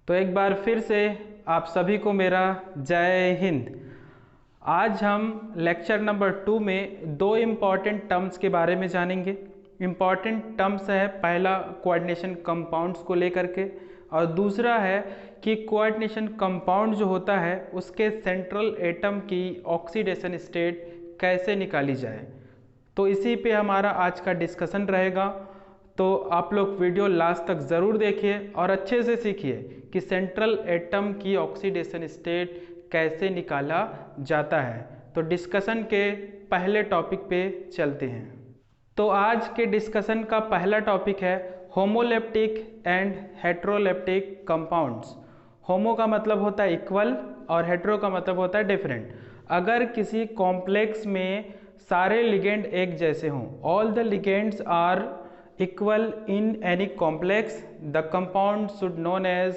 तो एक बार फिर से आप सभी को मेरा जय हिंद। आज हम लेक्चर नंबर 2 में दो इम्पॉर्टेंट टर्म्स के बारे में जानेंगे। इम्पॉर्टेंट टर्म्स है, पहला कोऑर्डिनेशन कंपाउंड्स को लेकर के, और दूसरा है कि कोऑर्डिनेशन कंपाउंड जो होता है उसके सेंट्रल एटम की ऑक्सीडेशन स्टेट कैसे निकाली जाए। तो इसी पे हमारा आज का डिस्कशन रहेगा। तो आप लोग वीडियो लास्ट तक ज़रूर देखिए और अच्छे से सीखिए कि सेंट्रल एटम की ऑक्सीडेशन स्टेट कैसे निकाला जाता है। तो डिस्कशन के पहले टॉपिक पे चलते हैं। तो आज के डिस्कशन का पहला टॉपिक है होमोलेप्टिक एंड हेट्रोलेप्टिक कंपाउंड्स। होमो का मतलब होता है इक्वल और हेट्रो का मतलब होता है डिफरेंट। अगर किसी कॉम्प्लेक्स में सारे लिगेंड एक जैसे हों, all the ligands are equal in any complex, the compound should known as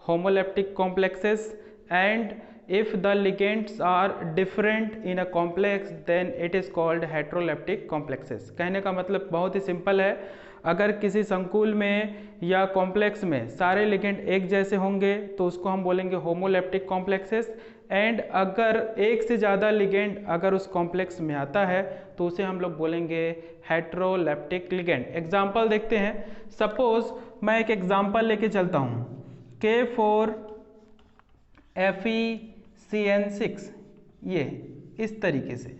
homoleptic complexes, and if the ligands are different in a complex then it is called heteroleptic complexes। कहने का मतलब बहुत ही simple है, अगर किसी संकुल में या कॉम्प्लेक्स में सारे लिगेंड एक जैसे होंगे तो उसको हम बोलेंगे होमोलेप्टिक कॉम्प्लेक्सेस, एंड अगर एक से ज़्यादा लिगेंड अगर उस कॉम्प्लेक्स में आता है तो उसे हम लोग बोलेंगे हेट्रोलेप्टिक लिगेंड। एग्जाम्पल देखते हैं। सपोज मैं एक एग्जाम्पल लेके चलता हूँ, K4FeCN6, ये इस तरीके से।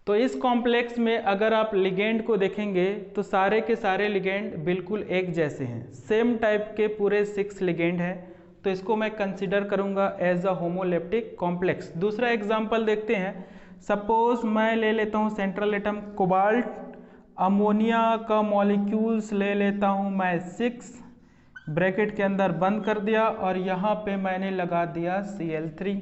तो इस कॉम्प्लेक्स में अगर आप लिगेंड को देखेंगे तो सारे के सारे लिगेंड बिल्कुल एक जैसे हैं, सेम टाइप के पूरे 6 लिगेंड हैं, तो इसको मैं कंसिडर करूंगा एज अ होमोलेप्टिक कॉम्प्लेक्स। दूसरा एग्जांपल देखते हैं। सपोज मैं ले लेता हूं सेंट्रल एटम कोबाल्ट, अमोनिया का मॉलिक्यूल्स ले लेता हूं मैं 6, ब्रैकेट के अंदर बंद कर दिया और यहाँ पे मैंने लगा दिया Cl3।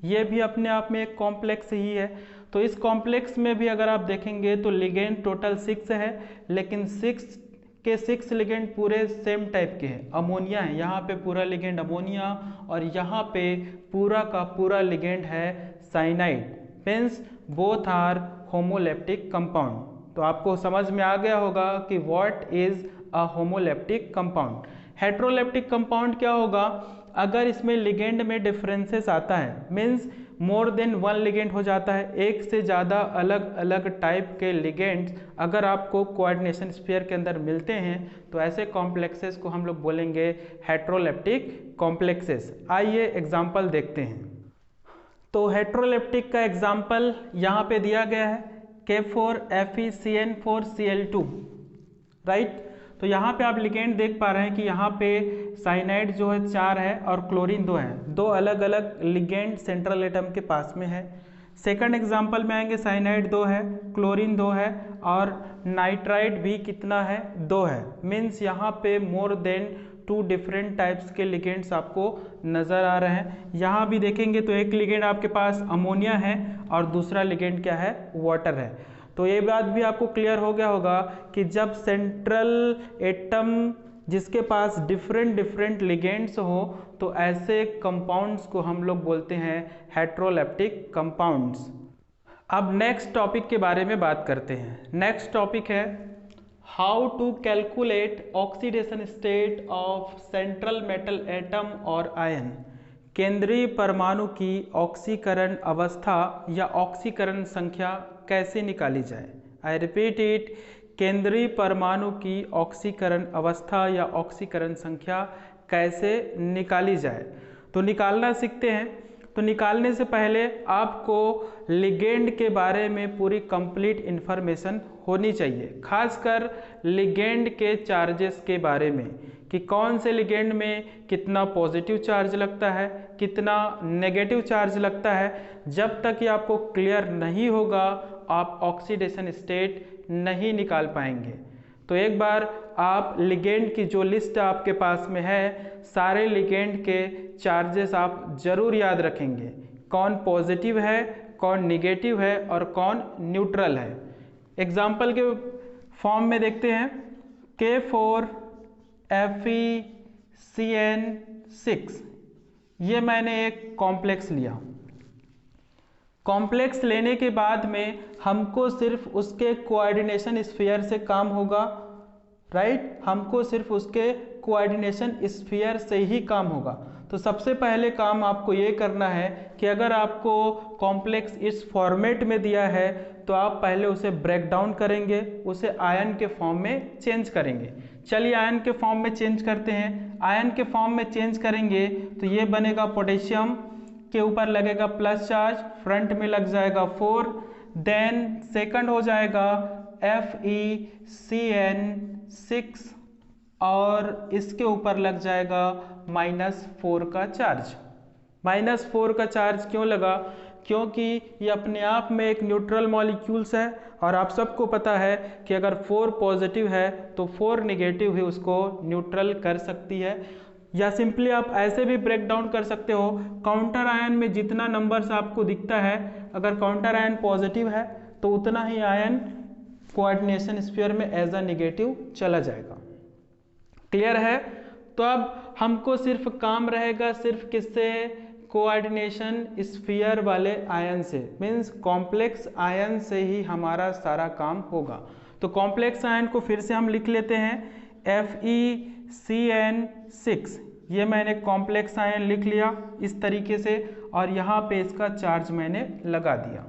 ये भी अपने आप में एक कॉम्प्लेक्स ही है। तो इस कॉम्प्लेक्स में भी अगर आप देखेंगे तो लिगेंड टोटल 6 है, लेकिन 6 के 6 लिगेंड पूरे सेम टाइप के हैं, अमोनिया है। यहाँ पे पूरा लिगेंड अमोनिया और यहाँ पे पूरा का पूरा लिगेंड है cyanide, means both are homoleptic compound. तो आपको समझ में आ गया होगा कि what is a homoleptic compound. Heteroleptic compound क्या होगा? अगर इसमें लिगेंड में डिफरेंसेस आता है, मीन्स मोर देन 1 लिगेंड हो जाता है, एक से ज़्यादा अलग अलग टाइप के लिगेंड्स अगर आपको कोऑर्डिनेशन स्फीयर के अंदर मिलते हैं तो ऐसे कॉम्प्लेक्सेस को हम लोग बोलेंगे हेट्रोलेप्टिक कॉम्प्लेक्सेस। आइए एग्जांपल देखते हैं। तो हेट्रोलेप्टिक का एग्जांपल यहाँ पे दिया गया है, K4FeCN4Cl2, राइट। तो यहाँ पे आप लिगेंड देख पा रहे हैं कि यहाँ पे साइनाइड जो है 4 है और क्लोरीन 2 है, दो अलग अलग लिगेंड सेंट्रल एटम के पास में है। सेकंड एग्जांपल में आएंगे, साइनाइड 2 है, क्लोरीन 2 है और नाइट्राइड भी कितना है? 2 है। मीन्स यहाँ पे मोर देन 2 डिफरेंट टाइप्स के लिगेंड्स आपको नज़र आ रहे हैं। यहाँ भी देखेंगे तो एक लिगेंड आपके पास अमोनिया है और दूसरा लिगेंड क्या है? वाटर है। तो ये बात भी आपको क्लियर हो गया होगा कि जब सेंट्रल एटम जिसके पास डिफरेंट लिगेंड्स हो तो ऐसे कंपाउंड्स को हम लोग बोलते हैं हेट्रोलेप्टिक कंपाउंड्स। अब नेक्स्ट टॉपिक के बारे में बात करते हैं। नेक्स्ट टॉपिक है how to calculate oxidation state of central metal atom और आयन। केंद्रीय परमाणु की ऑक्सीकरण अवस्था या ऑक्सीकरण संख्या कैसे निकाली जाए। आई रिपीट इट, केंद्रीय परमाणु की ऑक्सीकरण अवस्था या ऑक्सीकरण संख्या कैसे निकाली जाए। तो निकालना सीखते हैं। तो निकालने से पहले आपको लिगेंड के बारे में पूरी कंप्लीट इन्फॉर्मेशन होनी चाहिए, खासकर लिगेंड के चार्जेस के बारे में कि कौन से लिगेंड में कितना पॉजिटिव चार्ज लगता है, कितना नेगेटिव चार्ज लगता है। जब तक ये आपको क्लियर नहीं होगा आप ऑक्सीडेशन स्टेट नहीं निकाल पाएंगे। तो एक बार आप लिगेंड की जो लिस्ट आपके पास में है, सारे लिगेंड के चार्जेस आप जरूर याद रखेंगे, कौन पॉजिटिव है, कौन निगेटिव है और कौन न्यूट्रल है। एग्जाम्पल के फॉर्म में देखते हैं। K4FeCN6, ये मैंने एक कॉम्प्लेक्स लिया। कॉम्प्लेक्स लेने के बाद में हमको सिर्फ उसके कोऑर्डिनेशन स्फीयर से काम होगा, राइट। हमको सिर्फ उसके कोऑर्डिनेशन स्फीयर से ही काम होगा। तो सबसे पहले काम आपको ये करना है कि अगर आपको कॉम्प्लेक्स इस फॉर्मेट में दिया है तो आप पहले उसे ब्रेक डाउन करेंगे, उसे आयन के फॉर्म में चेंज करेंगे। चलिए आयन के फॉर्म में चेंज करते हैं। आयन के फॉर्म में चेंज करेंगे तो ये बनेगा पोटेशियम के ऊपर लगेगा प्लस चार्ज, फ्रंट में लग जाएगा 4, देन सेकंड हो जाएगा FeCN6 और इसके ऊपर लग जाएगा -4 का चार्ज। -4 का चार्ज क्यों लगा? क्योंकि ये अपने आप में एक न्यूट्रल मॉलिक्यूल्स है और आप सबको पता है कि अगर 4 पॉजिटिव है तो 4 निगेटिव भी उसको न्यूट्रल कर सकती है। या सिंपली आप ऐसे भी ब्रेक डाउन कर सकते हो, काउंटर आयन में जितना नंबर्स आपको दिखता है, अगर काउंटर आयन पॉजिटिव है तो उतना ही आयन कोऑर्डिनेशन स्फीयर में एज अ नेगेटिव चला जाएगा। क्लियर है? तो अब हमको सिर्फ काम रहेगा सिर्फ किससे? कोऑर्डिनेशन स्फीयर वाले आयन से, मीन्स कॉम्प्लेक्स आयन से ही हमारा सारा काम होगा। तो कॉम्प्लेक्स आयन को फिर से हम लिख लेते हैं FeCN6। ये मैंने कॉम्प्लेक्स आयन लिख लिया इस तरीके से और यहाँ पे इसका चार्ज मैंने लगा दिया।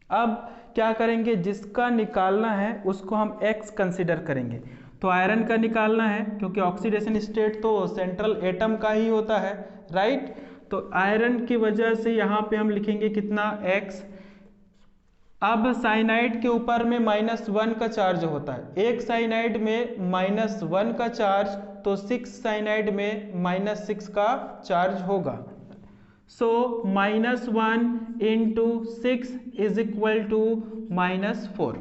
अब क्या करेंगे? जिसका निकालना है उसको हम X कंसिडर करेंगे। तो आयरन का निकालना है क्योंकि ऑक्सीडेशन स्टेट तो सेंट्रल एटम का ही होता है, राइट? तो आयरन की वजह से यहाँ पे हम लिखेंगे कितना? X। अब साइनाइड के ऊपर में -1 का चार्ज होता है, एक साइनाइड में -1 का चार्ज, तो 6 साइनाइड में -6 का चार्ज होगा। सो -1 × 6 इज इक्वल टू -4।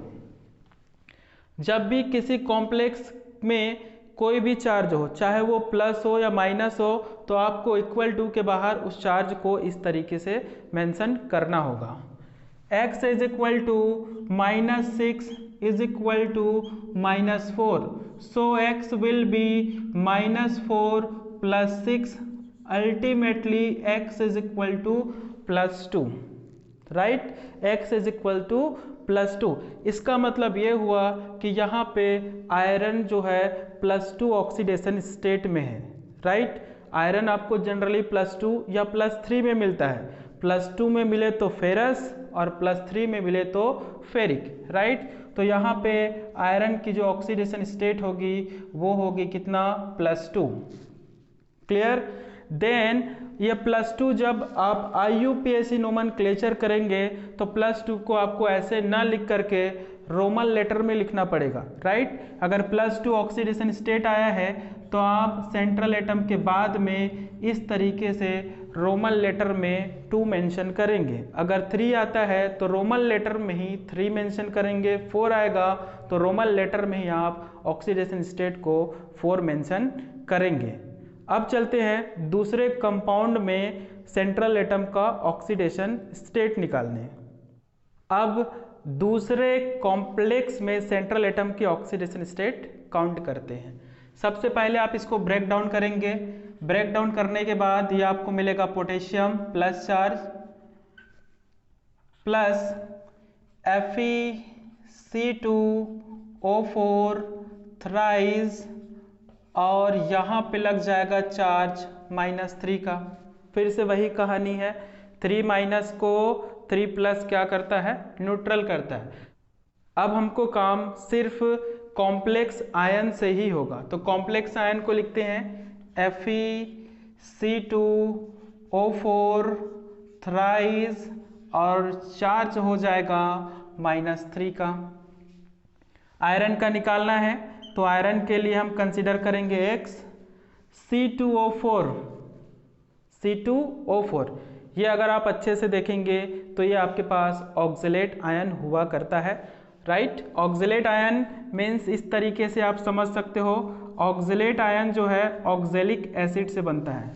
जब भी किसी कॉम्प्लेक्स में कोई भी चार्ज हो, चाहे वो प्लस हो या माइनस हो, तो आपको इक्वल टू के बाहर उस चार्ज को इस तरीके से मेंशन करना होगा। x is equal to -6 is equal to -4, so x will be -4 + 6, ultimately x is equal to +2, right? x is equal to +2। इसका मतलब ये हुआ कि यहाँ पे आयरन जो है +2 ऑक्सीडेशन स्टेट में है, राइट? आयरन आपको जनरली +2 या +3 में मिलता है। +2 में मिले तो फेरस और +3 में मिले तो फेरिक, राइट? तो यहाँ पे आयरन की जो ऑक्सीडेशन स्टेट होगी वो होगी कितना? +2। क्लियर? देन ये +2 जब आप IUPAC नोमेनक्लेचर करेंगे तो +2 को आपको ऐसे ना लिख करके रोमन लेटर में लिखना पड़ेगा, राइट? अगर +2 ऑक्सीडेशन स्टेट आया है तो आप सेंट्रल एटम के बाद में इस तरीके से रोमन लेटर में 2 मेंशन करेंगे। अगर 3 आता है तो रोमन लेटर में ही 3 मेंशन करेंगे, 4 आएगा तो रोमन लेटर में ही आप ऑक्सीडेशन स्टेट को 4 मेंशन करेंगे। अब चलते हैं दूसरे कंपाउंड में सेंट्रल एटम का ऑक्सीडेशन स्टेट निकालने। अब दूसरे कॉम्प्लेक्स में सेंट्रल एटम की ऑक्सीडेशन स्टेट काउंट करते हैं। सबसे पहले आप इसको ब्रेक डाउन करेंगे। ब्रेक डाउन करने के बाद ये आपको मिलेगा potassium plus charge plus FeC2O4 thrice और यहाँ पे लग जाएगा चार्ज -3 का। फिर से वही कहानी है, 3 माइनस को 3 प्लस क्या करता है? न्यूट्रल करता है। अब हमको काम सिर्फ कॉम्प्लेक्स आयन से ही होगा, तो कॉम्प्लेक्स आयन को लिखते हैं FeC2O4 थ्राइस और चार्ज हो जाएगा -3 का। आयरन का निकालना है तो आयरन के लिए हम कंसीडर करेंगे X। C2O4 ये अगर आप अच्छे से देखेंगे तो ये आपके पास ऑक्जेलेट आयन हुआ करता है, राइट? ऑक्जेलेट आयन मीन्स इस तरीके से आप समझ सकते हो, ऑक्जेलेट आयन जो है ऑक्जेलिक एसिड से बनता है।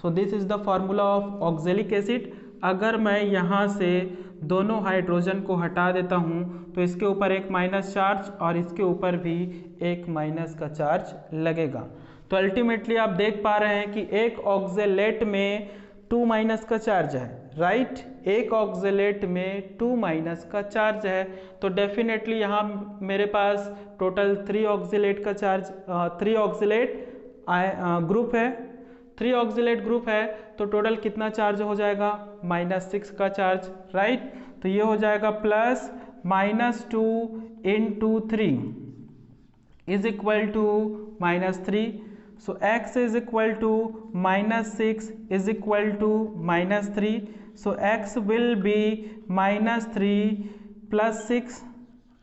So this is the formula of oxalic acid. अगर मैं यहाँ से दोनों हाइड्रोजन को हटा देता हूँ तो इसके ऊपर एक माइनस चार्ज और इसके ऊपर भी एक माइनस का चार्ज लगेगा। तो अल्टीमेटली आप देख पा रहे हैं कि एक ऑक्जेलेट में 2 माइनस का चार्ज है, राइट? एक ऑक्जेलेट में 2 माइनस का चार्ज है, तो डेफिनेटली यहाँ मेरे पास टोटल 3 ऑक्जेलेट का चार्ज, 3 ऑक्जेलेट ग्रुप है, 3 ऑक्सिलेट ग्रुप है, तो टोटल कितना चार्ज हो जाएगा, -6 का चार्ज, राइट। तो ये हो जाएगा plus -2 × 3 is equal to -3। So x is equal to -6 is equal to -3। So x will be -3 + 6,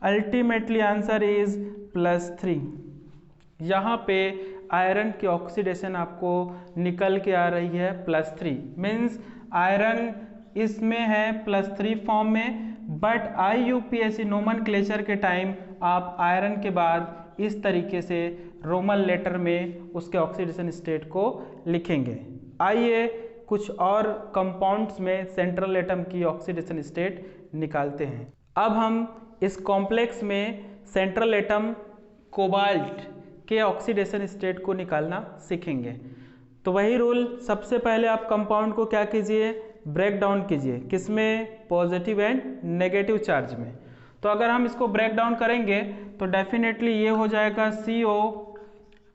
ultimately answer is +3। यहाँ पे आयरन की ऑक्सीडेशन आपको निकल के आ रही है +3, मीन्स आयरन इसमें है +3 फॉर्म में, बट IUPAC नोमेनक्लेचर के टाइम आप आयरन के बाद इस तरीके से रोमन लेटर में उसके ऑक्सीडेशन स्टेट को लिखेंगे। आइए कुछ और कंपाउंड्स में सेंट्रल एटम की ऑक्सीडेशन स्टेट निकालते हैं। अब हम इस कॉम्प्लेक्स में सेंट्रल एटम कोबाल्ट के ऑक्सीडेशन स्टेट को निकालना सीखेंगे। तो वही रूल, सबसे पहले आप कंपाउंड को क्या कीजिए, ब्रेक डाउन कीजिए, किसमें, पॉजिटिव एंड नेगेटिव चार्ज में। तो अगर हम इसको ब्रेक डाउन करेंगे तो डेफिनेटली ये हो जाएगा CO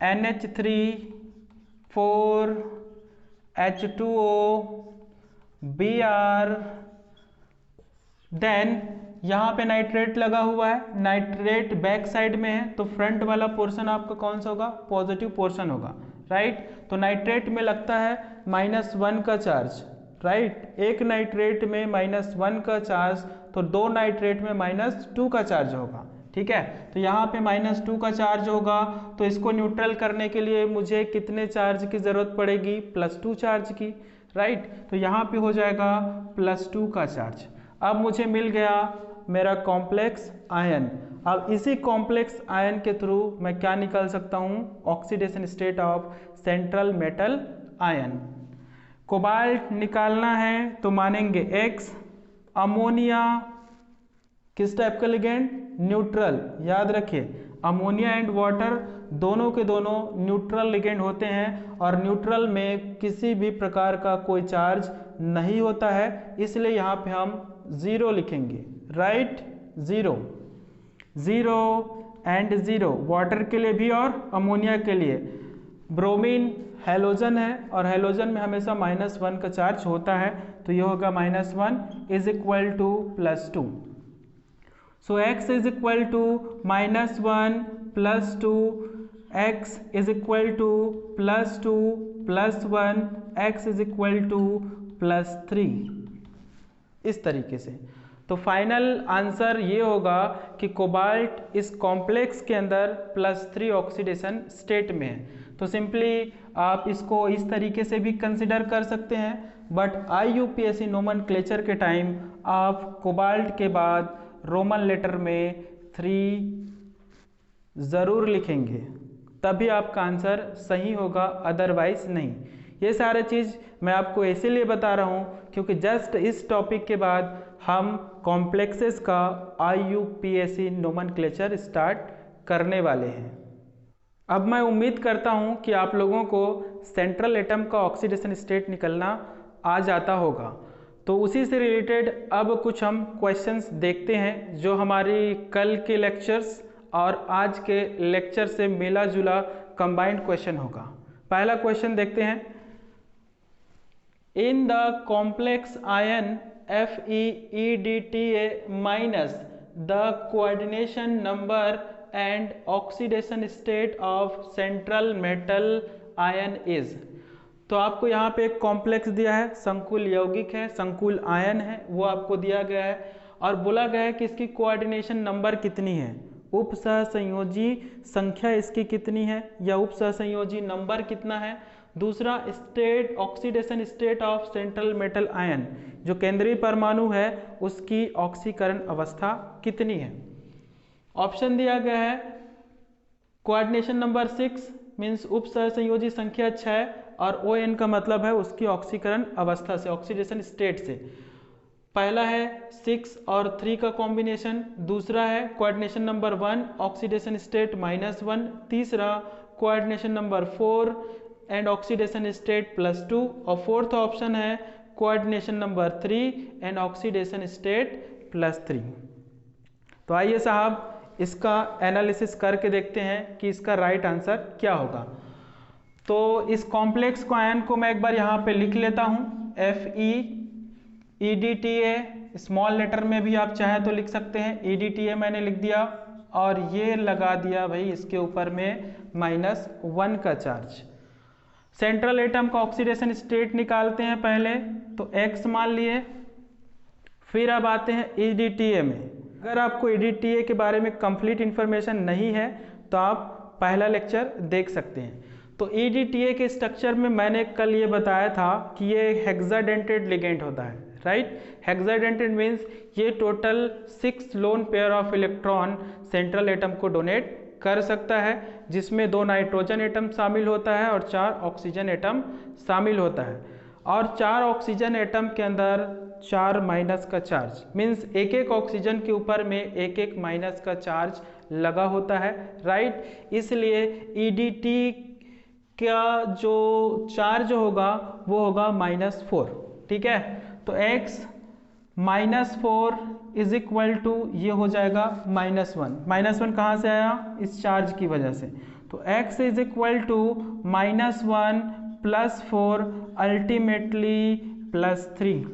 NH3 4 H2O Br, then यहाँ पे नाइट्रेट लगा हुआ है, नाइट्रेट बैक साइड में है, तो फ्रंट वाला पोर्शन आपका कौन सा होगा, पॉजिटिव पोर्शन होगा, राइट। तो नाइट्रेट में लगता है -1 का चार्ज, राइट। एक नाइट्रेट में -1 का चार्ज, तो 2 नाइट्रेट में -2 का चार्ज होगा, ठीक है। तो यहाँ पे -2 का चार्ज होगा, तो इसको न्यूट्रल करने के लिए मुझे कितने चार्ज की जरूरत पड़ेगी, +2 चार्ज की, राइट। तो यहाँ पे हो जाएगा +2 का चार्ज। अब मुझे मिल गया मेरा कॉम्प्लेक्स आयन। अब इसी कॉम्प्लेक्स आयन के थ्रू मैं क्या निकाल सकता हूँ, oxidation state of central metal ion. Cobalt निकालना है तो मानेंगे X। अमोनिया किस टाइप का लिगेंड, न्यूट्रल, याद रखिए अमोनिया एंड वाटर दोनों के दोनों न्यूट्रल लिगेंड होते हैं, और न्यूट्रल में किसी भी प्रकार का कोई चार्ज नहीं होता है, इसलिए यहाँ पे हम 0 लिखेंगे, राइट। 0 एंड 0 वाटर के लिए भी और अमोनिया के लिए। ब्रोमीन हैलोजन है, और हैलोजन में हमेशा -1 का चार्ज होता है, तो ये होगा -1 is equal to +2। So x is equal to -1 +2, x is equal to +2 +1, x is equal to +3, इस तरीके से। तो फाइनल आंसर ये होगा कि कोबाल्ट इस कॉम्प्लेक्स के अंदर +3 ऑक्सीडेशन स्टेट में है। तो सिंपली आप इसको इस तरीके से भी कंसिडर कर सकते हैं, बट IUPAC नोमेनक्लेचर के टाइम आप कोबाल्ट के बाद रोमन लेटर में 3 ज़रूर लिखेंगे, तभी आपका आंसर सही होगा, अदरवाइज नहीं। ये सारे चीज़ मैं आपको इसीलिए बता रहा हूँ क्योंकि जस्ट इस टॉपिक के बाद हम कॉम्प्लेक्सेस का IUPAC नोमेनक्लेचर स्टार्ट करने वाले हैं। अब मैं उम्मीद करता हूँ कि आप लोगों को सेंट्रल एटम का ऑक्सीडेशन स्टेट निकलना आ जाता होगा। तो उसी से रिलेटेड अब कुछ हम क्वेश्चंस देखते हैं जो हमारी कल के लेक्चर्स और आज के लेक्चर से मिला जुला कंबाइंड क्वेश्चन होगा। पहला क्वेश्चन देखते हैं। In the complex ion FeEDTA minus the coordination number and oxidation state of central metal ion is। तो आपको यहाँ पे एक कॉम्प्लेक्स दिया है, संकुल यौगिक है, संकुल आयन है, वो आपको दिया गया है और बोला गया है कि इसकी कोऑर्डिनेशन नंबर कितनी है, उप सहसंयोजी संख्या इसकी कितनी है या उप सहसंयोजी नंबर कितना है। दूसरा state, oxidation state of central metal ion, जो केंद्रीय परमाणु है उसकी ऑक्सीकरण अवस्था कितनी है। ऑप्शन दिया गया है कोऑर्डिनेशन नंबर 6 मीन्स उप सहसंयोजी संख्या 6 और ON का मतलब है उसकी ऑक्सीकरण अवस्था से, ऑक्सीडेशन स्टेट से। पहला है 6 और 3 का कॉम्बिनेशन, दूसरा है कोऑर्डिनेशन नंबर 1 ऑक्सीडेशन स्टेट -1, तीसरा coordination number 4 and oxidation state +2 और फोर्थ ऑप्शन है coordination number 3 and oxidation state +3। तो आइए साहब इसका एनालिसिस करके देखते हैं कि इसका राइट आंसर क्या होगा। तो इस कॉम्प्लेक्स को आयन को मैं एक बार यहाँ पे लिख लेता हूँ, FeEDTA, स्मॉल लेटर में भी आप चाहे तो लिख सकते हैं, EDTA मैंने लिख दिया और ये लगा दिया भाई इसके ऊपर में -1 का चार्ज। सेंट्रल एटम का ऑक्सीडेशन स्टेट निकालते हैं पहले, तो X मान लिए। फिर अब आते हैं EDTA में। अगर आपको EDTA के बारे में कंप्लीट इंफॉर्मेशन नहीं है तो आप पहला लेक्चर देख सकते हैं। तो EDTA के स्ट्रक्चर में मैंने कल ये बताया था कि ये हेक्साडेंटेड लिगेंड होता है, राइट। हेक्साडेंटेड मीन्स ये total 6 lone pair of electron central atom को डोनेट कर सकता है, जिसमें 2 नाइट्रोजन एटम शामिल होता है और 4 ऑक्सीजन एटम शामिल होता है। और 4 ऑक्सीजन एटम के अंदर 4 माइनस का चार्ज, मीन्स एक एक ऑक्सीजन के ऊपर में एक एक माइनस का चार्ज लगा होता है, राइट। इसलिए EDT का जो चार्ज होगा वो होगा -4, ठीक है। तो X -4 इज इक्वल टू ये हो जाएगा -1। -1 कहाँ से आया? इस चार्ज की वजह से। तो X is equal to -1 + 4 ultimately +3,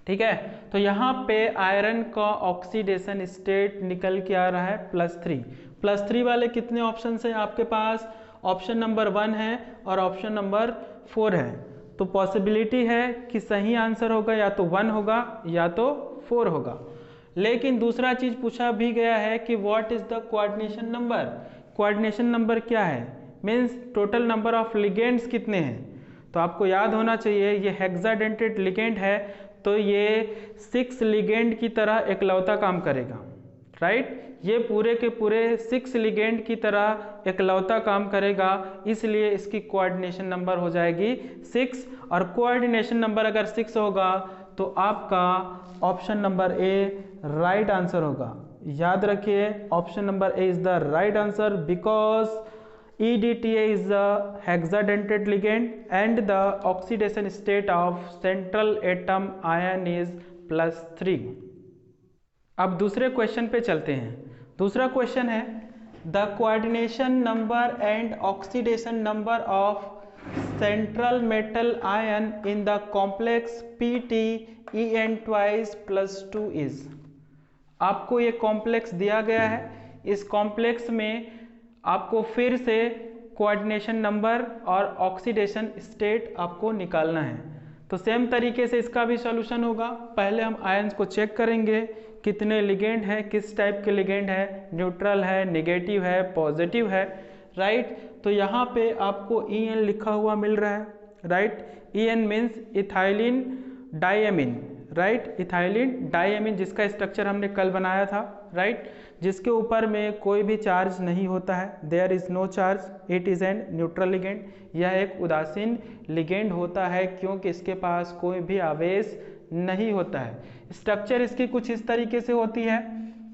ठीक है। तो यहाँ पे आयरन का ऑक्सीडेशन स्टेट निकल के आ रहा है +3। +3 वाले कितने ऑप्शन हैं आपके पास? ऑप्शन नंबर 1 है और ऑप्शन नंबर 4 है। तो पॉसिबिलिटी है कि सही आंसर होगा या तो 1 होगा या तो 4 होगा। लेकिन दूसरा चीज पूछा भी गया है कि what is the coordination number. Coordination number क्या है? Means total number of ligands कितने हैं। तो आपको याद होना चाहिए ये हेक्साडेंटेड लिगेंड है, तो ये 6 लिगेंड की तरह इकलौता काम करेगा, राइट। ये पूरे के पूरे 6 लिगेंड की तरह इकलौता काम करेगा, इसलिए इसकी कोऑर्डिनेशन नंबर हो जाएगी 6। और कोऑर्डिनेशन नंबर अगर 6 होगा तो आपका option number A right answer होगा। याद रखिए option number A is the right answer because EDTA is a hexadentate ligand and the oxidation state of central atom ion is +3। अब दूसरे क्वेश्चन पे चलते हैं। दूसरा क्वेश्चन है the coordination number and oxidation number of central metal ion in the complex PTEN twice +2 is. आपको ये complex दिया गया है, इस कॉम्प्लेक्स में आपको फिर से कोऑर्डिनेशन नंबर और ऑक्सीडेशन स्टेट आपको निकालना है। तो सेम तरीके से इसका भी सॉल्यूशन होगा। पहले हम आयंस को चेक करेंगे कितने लिगेंड है, किस टाइप के लिगेंड है, न्यूट्रल है, नेगेटिव है, पॉजिटिव है, राइट। तो यहाँ पे आपको EN लिखा हुआ मिल रहा है, right. EN means ethylene diamine, right. Ethylene diamine जिसका स्ट्रक्चर हमने कल बनाया था, राइट। जिसके ऊपर में कोई भी चार्ज नहीं होता है, there is no charge, it is an neutral ligand. यह एक उदासीन लिगेंड होता है क्योंकि इसके पास कोई भी आवेश नहीं होता है। स्ट्रक्चर इसकी कुछ इस तरीके से होती है,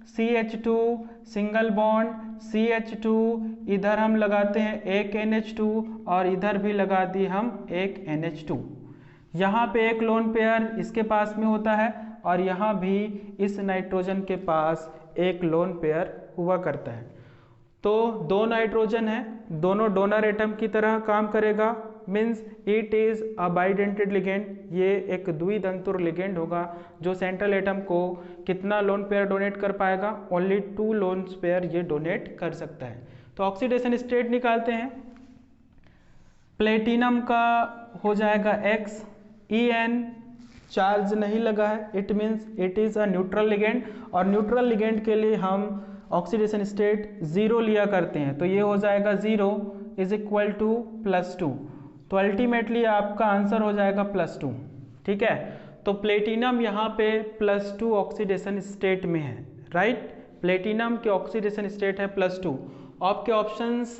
CH2 सिंगल बॉन्ड CH2, इधर हम लगाते हैं एक NH2 और इधर भी लगा दी हम एक NH2। यहाँ पे एक लोन पेयर इसके पास में होता है और यहाँ भी इस नाइट्रोजन के पास एक लोन पेयर हुआ करता है। तो 2 नाइट्रोजन है, दोनों डोनर एटम की तरह काम करेगा, means it is a bidentate ligand. ये एक द्विदंतुर लिगेंड होगा जो सेंट्रल एटम को कितना लोन पेयर डोनेट कर पाएगा? ओनली 2 लोन पेयर ये डोनेट कर सकता है। तो ऑक्सीडेशन स्टेट निकालते हैं। प्लेटिनम का हो जाएगा X, EN चार्ज नहीं लगा है, it means it is a neutral ligand और न्यूट्रल लिगेंड के लिए हम ऑक्सीडेशन स्टेट 0 लिया करते हैं। तो ये हो जाएगा 0 इज इक्वल टू +2। तो अल्टीमेटली आपका आंसर हो जाएगा +2, ठीक है। तो प्लेटिनम यहाँ पे +2 ऑक्सीडेशन स्टेट में है, राइट। प्लेटिनम के ऑक्सीडेशन स्टेट है +2। आपके ऑप्शंस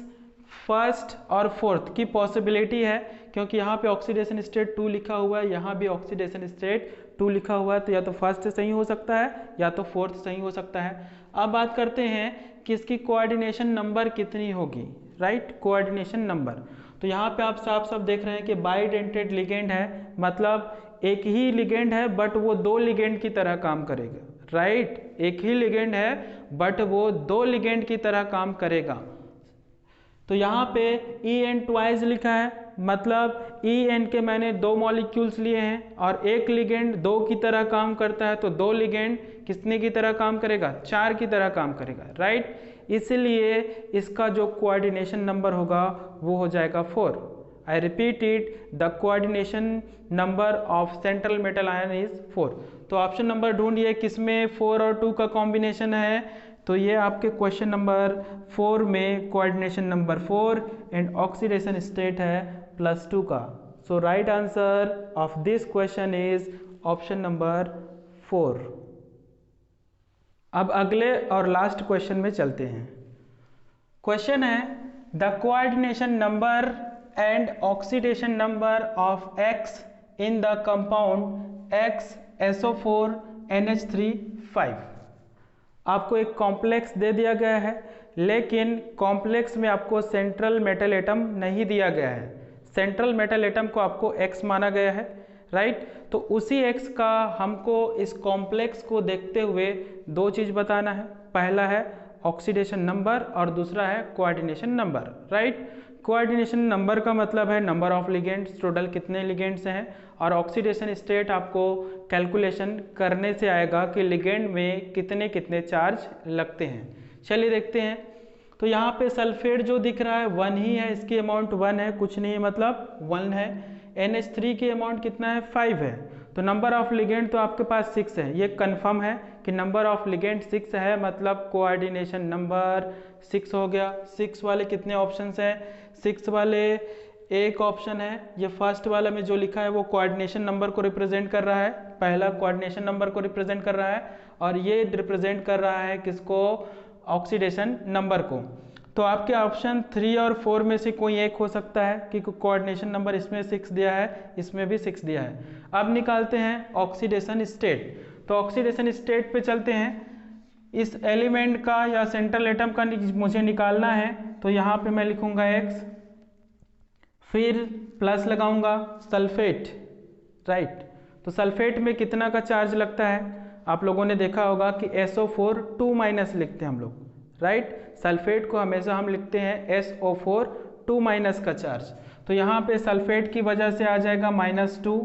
फर्स्ट और फोर्थ की पॉसिबिलिटी है क्योंकि यहाँ पे ऑक्सीडेशन स्टेट 2 लिखा हुआ है, यहाँ भी ऑक्सीडेशन स्टेट 2 लिखा हुआ है, तो या तो फर्स्ट सही हो सकता है या तो फोर्थ सही हो सकता है। अब बात करते हैं कि इसकी कोऑर्डिनेशन नंबर कितनी होगी, राइट। कोऑर्डिनेशन नंबर तो यहाँ पे आप साफ साफ देख रहे हैं कि बाइडेंटेड लिगेंड है, मतलब एक ही लिगेंड है बट वो 2 लिगेंड की तरह काम करेगा, राइट। एक ही लिगेंड है बट वो 2 लिगेंड की तरह काम करेगा। तो यहाँ पे En ट्वाइस लिखा है, मतलब En के मैंने 2 मॉलिक्यूल्स लिए हैं और एक लिगेंड 2 की तरह काम करता है, तो 2 लिगेंड कितने की तरह काम करेगा, 4 की तरह काम करेगा, राइट। इसलिए इसका जो कोऑर्डिनेशन नंबर होगा वो हो जाएगा 4। I repeat it, the coordination number of central metal ion is 4। तो ऑप्शन नंबर ढूंढिए किसमें 4 और 2 का कॉम्बिनेशन है, तो ये आपके क्वेश्चन नंबर 4 में coordination number 4 and oxidation state है +2 का। So right answer of this question is option number 4। अब अगले और लास्ट क्वेश्चन में चलते हैं। क्वेश्चन है the coordination number and oxidation number of X in the compound XSO4 NH3 5। आपको एक कॉम्प्लेक्स दे दिया गया है, लेकिन कॉम्प्लेक्स में आपको सेंट्रल मेटल एटम नहीं दिया गया है। सेंट्रल मेटल एटम को आपको X माना गया है, राइट। तो उसी X का हमको इस कॉम्प्लेक्स को देखते हुए 2 चीज़ बताना है। पहला है ऑक्सीडेशन नंबर और दूसरा है coordination number, right. Coordination number का मतलब है नंबर ऑफ लिगेंड्स, टोटल कितने लिगेंड्स हैं, और ऑक्सीडेशन स्टेट आपको कैलकुलेशन करने से आएगा कि लिगेंड में कितने कितने चार्ज लगते हैं। चलिए देखते हैं। तो यहाँ पे सल्फेट जो दिख रहा है 1 ही है, इसकी अमाउंट 1 है, कुछ नहीं है, मतलब 1 है। NH3 की अमाउंट कितना है, 5 है। तो नंबर ऑफ लिगेंड तो आपके पास 6 है, ये कंफर्म है कि नंबर ऑफ लिगेंड 6 है, मतलब कोऑर्डिनेशन नंबर 6 हो गया। 6 वाले कितने ऑप्शंस हैं, 6 वाले एक ऑप्शन है, ये फर्स्ट वाला में जो लिखा है वो कोऑर्डिनेशन नंबर को रिप्रेजेंट कर रहा है, पहला कोऑर्डिनेशन नंबर को रिप्रेजेंट कर रहा है, और ये रिप्रेजेंट कर रहा है किसको, ऑक्सीडेशन नंबर को। तो आपके ऑप्शन 3 और 4 में से कोई एक हो सकता है कि कोऑर्डिनेशन नंबर इसमें 6 दिया है, इसमें भी 6 दिया है। अब निकालते हैं ऑक्सीडेशन स्टेट। तो ऑक्सीडेशन स्टेट पे चलते हैं। इस एलिमेंट का या सेंट्रल एटम का मुझे निकालना है, तो यहाँ पे मैं लिखूंगा X, फिर प्लस लगाऊंगा सल्फेट, राइट। तो सल्फेट में कितना का चार्ज लगता है, आप लोगों ने देखा होगा कि SO4 2- लिखते हैं हम लोग, राइट। सल्फेट को हमेशा हम लिखते हैं SO4 2- का चार्ज। तो यहाँ पे सल्फेट की वजह से आ जाएगा -2।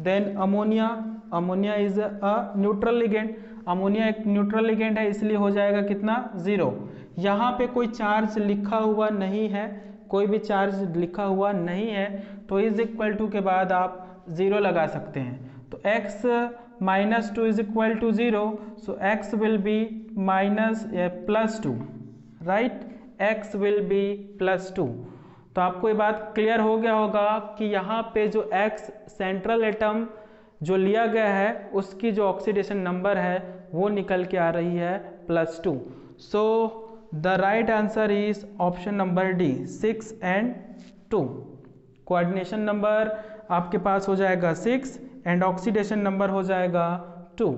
Then ammonia, ammonia is a neutral ligand, ammonia एक न्यूट्रल लिगेंड है, इसलिए हो जाएगा कितना, 0। यहाँ पे कोई चार्ज लिखा हुआ नहीं है, कोई भी चार्ज लिखा हुआ नहीं है, तो इज इक्वल टू के बाद आप 0 लगा सकते हैं। तो x -2 is equal to 0, so x will be +2, right. x will be +2। तो आपको ये बात क्लियर हो गया होगा कि यहाँ पे जो x सेंट्रल एटम जो लिया गया है उसकी जो ऑक्सीडेशन नंबर है वो निकल के आ रही है +2। So the right answer is option number D, 6 and 2। Coordination number आपके पास हो जाएगा 6 एंड ऑक्सीडेशन नंबर हो जाएगा 2।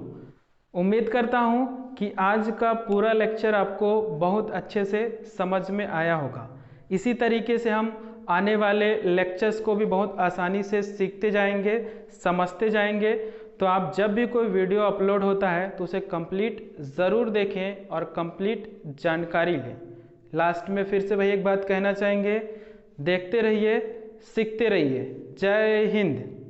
उम्मीद करता हूँ कि आज का पूरा लेक्चर आपको बहुत अच्छे से समझ में आया होगा। इसी तरीके से हम आने वाले लेक्चर्स को भी बहुत आसानी से सीखते जाएंगे, समझते जाएंगे। तो आप जब भी कोई वीडियो अपलोड होता है तो उसे कंप्लीट ज़रूर देखें और कंप्लीट जानकारी लें। लास्ट में फिर से वही एक बात कहना चाहेंगे, देखते रहिए, सीखते रहिए। जय हिंद।